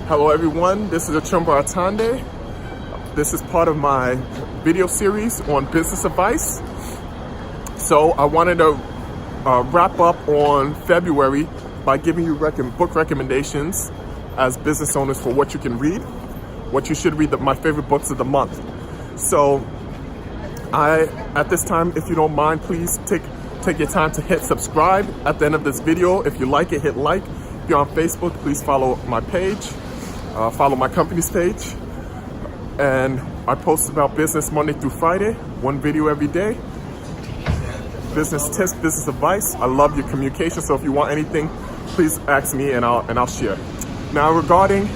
Hello everyone, this is Achumboro Ataande. This is part of my video series on business advice. So I wanted to wrap up on February by giving you book recommendations as business owners for what you can read, what you should read, my favorite books of the month. So at this time, if you don't mind, please take your time to hit subscribe at the end of this video. If you like it, hit like. If you're on Facebook, please follow my page, follow my company's page. And I post about business Monday through Friday, one video every day. Business tips, business advice. I love your communication, so if you want anything, please ask me and I'll share. Now regarding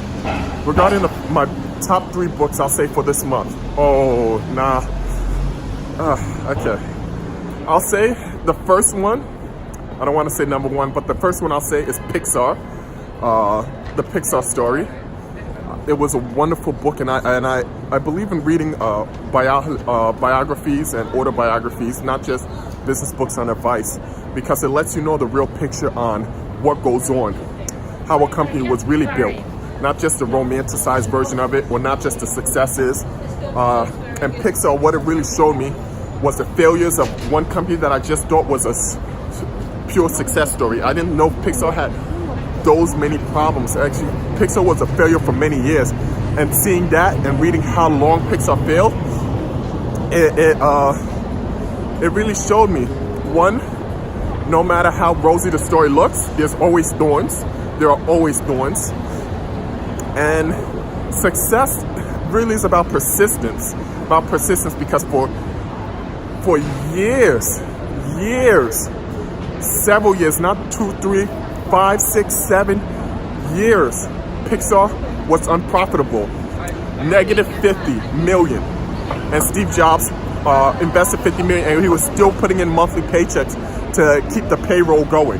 my top 3 books, I'll say for this month. Okay. I'll say the first one, I don't want to say number 1, but the first one I'll say is Pixar, the Pixar story. It was a wonderful book, and I believe in reading biographies and autobiographies, not just business books on advice, because it lets you know the real picture on what goes on, how a company was really built, not just the romanticized version of it, or not just the successes. And Pixar, what it really showed me was the failures of one company that I just thought was a pure success story. I didn't know Pixar had those many problems. Actually, Pixar was a failure for many years, and seeing that and reading how long Pixar failed, it really showed me, one, no matter how rosy the story looks, there's always thorns. There are always thorns. And success really is about persistence. Because for years, several years, not 2, 3, 5, 6, 7 years, Pixar was unprofitable. Negative 50 million. And Steve Jobs invested 50 million, and he was still putting in monthly paychecks to keep the payroll going.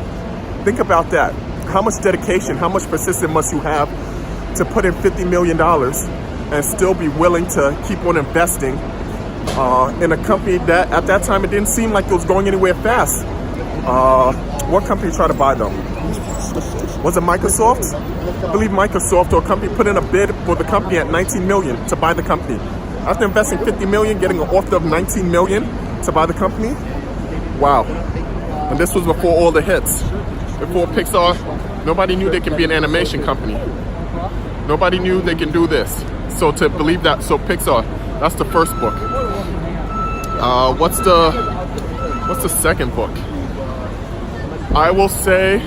Think about that. How much dedication, how much persistence must you have to put in $50 million and still be willing to keep on investing in a company that at that time it didn't seem like it was going anywhere fast. What company tried to buy them? Was it Microsoft? I believe Microsoft or a company put in a bid for the company at 19 million to buy the company. After investing 50 million, getting an offer of 19 million to buy the company. Wow. And this was before all the hits. Before Pixar, nobody knew they could be an animation company. Nobody knew they can do this. So to believe that, so Pixar, that's the first book. What's the second book? I will say,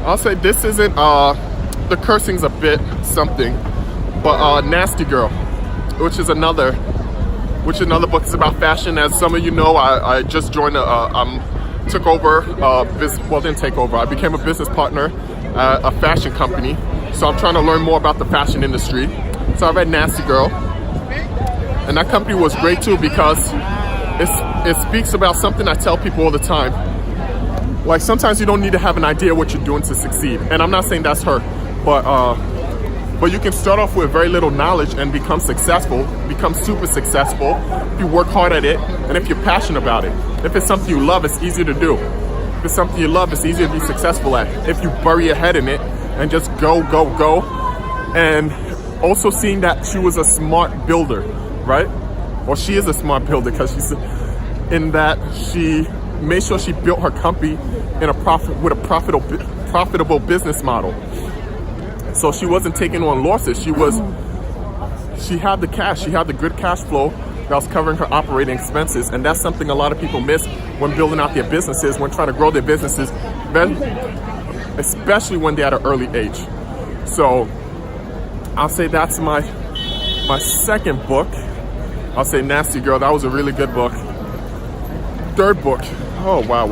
I'll say this isn't, the cursing's a bit something, but Nasty Girl, which is another book. It's about fashion. As some of you know, I just joined took over, didn't take over. I became a business partner at a fashion company. So I'm trying to learn more about the fashion industry. So I read Nasty Girl. And that company was great too, because it speaks about something I tell people all the time. Like, sometimes you don't need to have an idea what you're doing to succeed. And I'm not saying that's her, but you can start off with very little knowledge and become successful, become super successful if you work hard at it and if you're passionate about it. If it's something you love, it's easier to do. If it's something you love, it's easier to be successful at. If you bury your head in it and just go. And also seeing that she was a smart builder, right? Well, she is a smart builder, because she's in that she made sure she built her company with a profitable business model. So she wasn't taking on losses. She had the cash. She had the good cash flow that was covering her operating expenses. And that's something a lot of people miss when building out their businesses, when trying to grow their businesses, especially when they're at an early age. So I'll say that's my second book. I'll say Nasty Girl. That was a really good book. Third book. Oh, wow.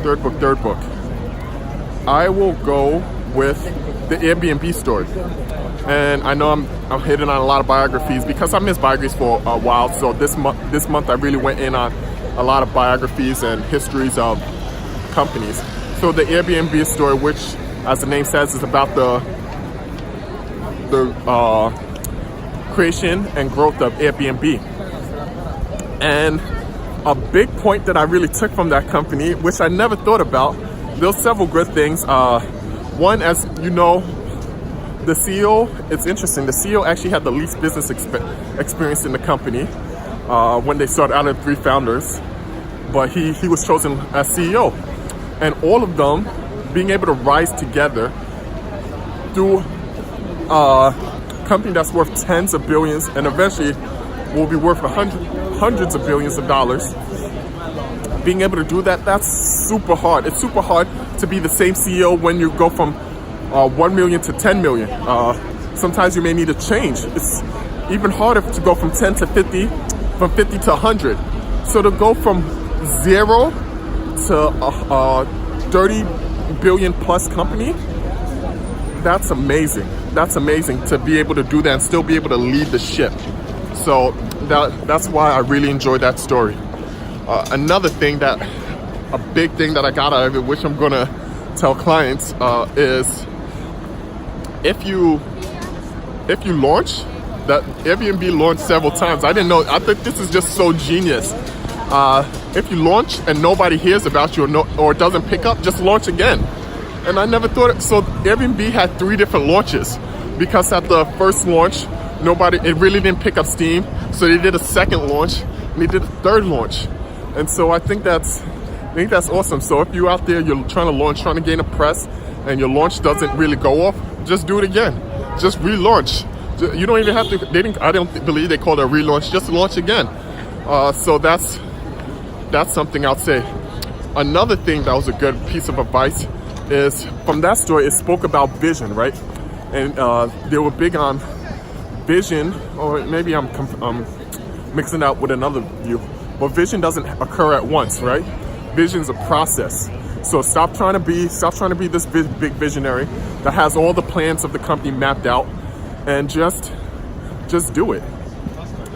Third book. I will go with the Airbnb story. And I know I'm hitting on a lot of biographies because I missed biographies for a while. So this month I really went in on a lot of biographies and histories of companies. So the Airbnb story, which, as the name says, is about the creation and growth of Airbnb. And a big point that I really took from that company, which I never thought about, there were several good things. One, as you know, the CEO, it's interesting, the CEO actually had the least business experience in the company when they started out of 3 founders, but he was chosen as CEO. And all of them being able to rise together through a company that's worth tens of billions and eventually will be worth hundreds of billions of dollars. Being able to do that, that's super hard. It's super hard to be the same CEO when you go from 1 million to 10 million. Sometimes you may need a change. It's even harder to go from 10 to 50, from 50 to 100. So to go from 0 to a 30 billion plus company, that's amazing. That's amazing to be able to do that and still be able to lead the ship. So that's why I really enjoyed that story. Another thing a big thing that I got out of it, which I'm gonna tell clients, is if you launch, that Airbnb launched several times. I didn't know. I think this is just so genius. If you launch and nobody hears about you or doesn't pick up, just launch again. And I never thought it. So Airbnb had 3 different launches because at the first launch, it really didn't pick up steam. So they did a second launch and they did a third launch. And so I think that's awesome. So if you're out there, you're trying to launch, trying to gain a press, and your launch doesn't really go off, just do it again. Just relaunch. You don't even have to. I don't believe they call it a relaunch. Just launch again. So that's something I'll say. Another thing that was a good piece of advice is from that story. It spoke about vision, right? And they were big on vision, or maybe I'm mixing it up with another view. But vision doesn't occur at once, right? Vision's a process. So stop trying to be this big visionary that has all the plans of the company mapped out, and just do it.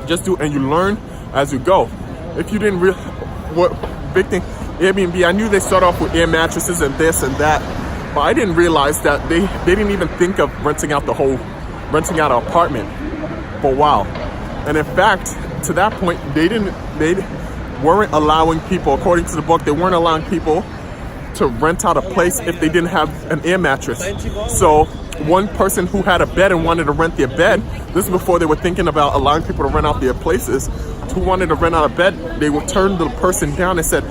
Just do it, and you learn as you go. If you didn't big thing, Airbnb, I knew they start off with air mattresses and this and that, but I didn't realize that they didn't even think of renting out an apartment for a while. And in fact, to that point, they weren't allowing people, according to the book, they weren't allowing people to rent out a place if they didn't have an air mattress. So one person who had a bed and wanted to rent their bed, this is before they were thinking about allowing people to rent out their places, who wanted to rent out a bed, they would turn the person down and said,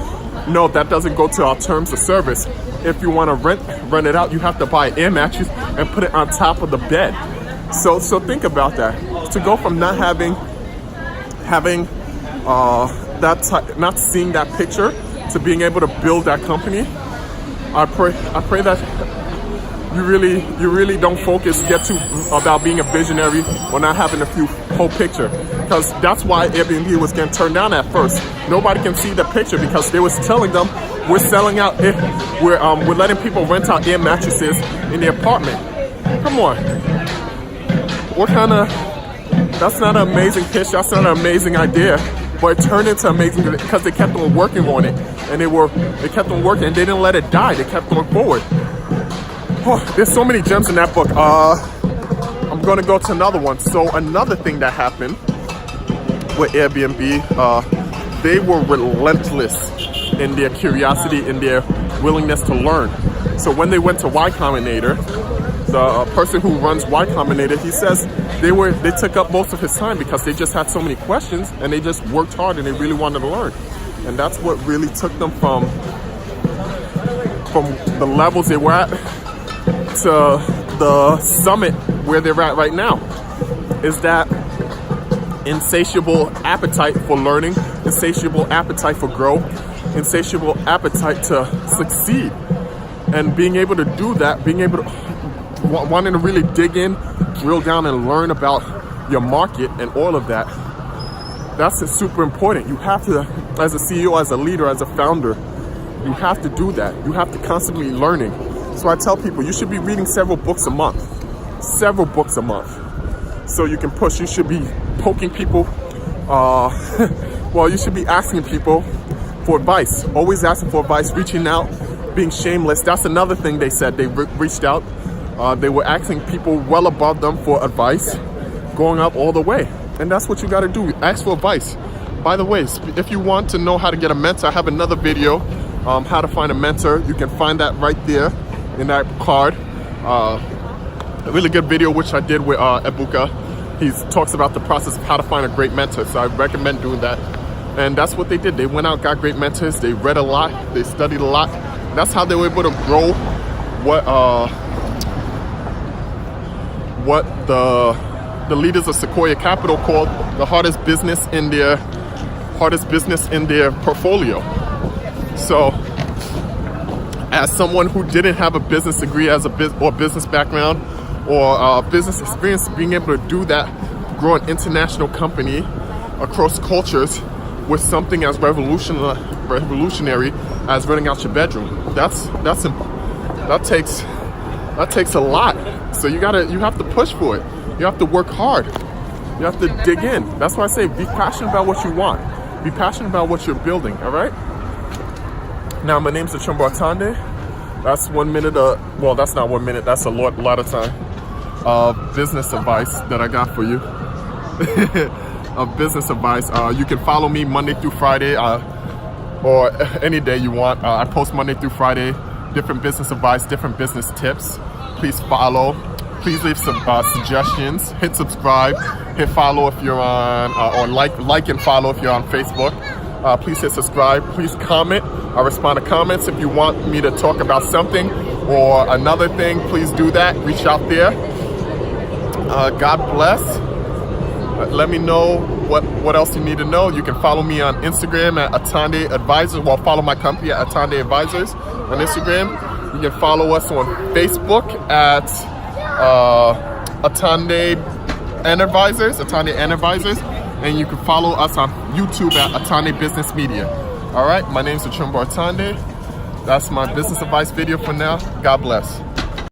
no, that doesn't go to our terms of service. If you want to rent it out, you have to buy an air mattress and put it on top of the bed. So think about that. To go from not having not seeing that picture to being able to build that company, I pray that you really don't get too about being a visionary or not having a whole picture, because that's why Airbnb was getting turned down at first. Nobody can see the picture because they was telling them we're selling out if we're letting people rent out air mattresses in their apartment. Come on, that's not an amazing pitch, that's not an amazing idea, but it turned into amazing because they kept on working on it, and they kept on working and they didn't let it die, they kept going forward. Oh, there's so many gems in that book. I'm gonna go to another one. So another thing that happened with Airbnb, they were relentless in their curiosity, in their willingness to learn. So when they went to Y Combinator, the person who runs Y Combinator, he says they took up most of his time because they just had so many questions and they just worked hard and they really wanted to learn. And that's what really took them from the levels they were at to the summit where they're at right now, is that insatiable appetite for learning, insatiable appetite for growth, insatiable appetite to succeed. And being able to do that, being able to wanting to really dig in, drill down and learn about your market and all of that, that's super important. You have to, as a CEO, as a leader, as a founder, you have to do that. You have to constantly learning. So I tell people you should be reading several books a month. So you can push. You should be poking people. You should be asking people for advice. Always asking for advice, reaching out, being shameless. That's another thing they said. They reached out. They were asking people well above them for advice, going up all the way. And that's what you got to do. Ask for advice. By the way, if you want to know how to get a mentor, I have another video, how to find a mentor. You can find that right there in that card. A really good video which I did with Ebuka. He talks about the process of how to find a great mentor, so I recommend doing that. And that's what they did. They went out, got great mentors, they read a lot, they studied a lot. That's how they were able to grow what the leaders of Sequoia Capital called the hardest business in their portfolio. So as someone who didn't have a business degree or business background or business experience, being able to do that, grow an international company across cultures with something as revolutionary as renting out your bedroom, that takes a lot. So you have to push for it. You have to work hard. You have to dig in. That's why I say be passionate about what you want. Be passionate about what you're building, all right? Now, my name's Achumboro Ataande. That's 1 minute, well, that's not 1 minute, that's a lot of time. Business advice that I got for you. Of business advice. You can follow me Monday through Friday, or any day you want. I post Monday through Friday, different business advice, different business tips. Please follow. Please leave some suggestions. Hit subscribe. Hit follow if you're on, or like and follow if you're on Facebook. Please hit subscribe. Please comment. I respond to comments. If you want me to talk about something or another thing, please do that. Reach out there. God bless. Let me know what else you need to know. You can follow me on Instagram at Ataande Advisors. Well, follow my company at Ataande Advisors on Instagram. You can follow us on Facebook at Ataande Advisors, and you can follow us on YouTube at Ataande Business Media. All right, my name is Achumboro Ataande. That's my business advice video for now. God bless.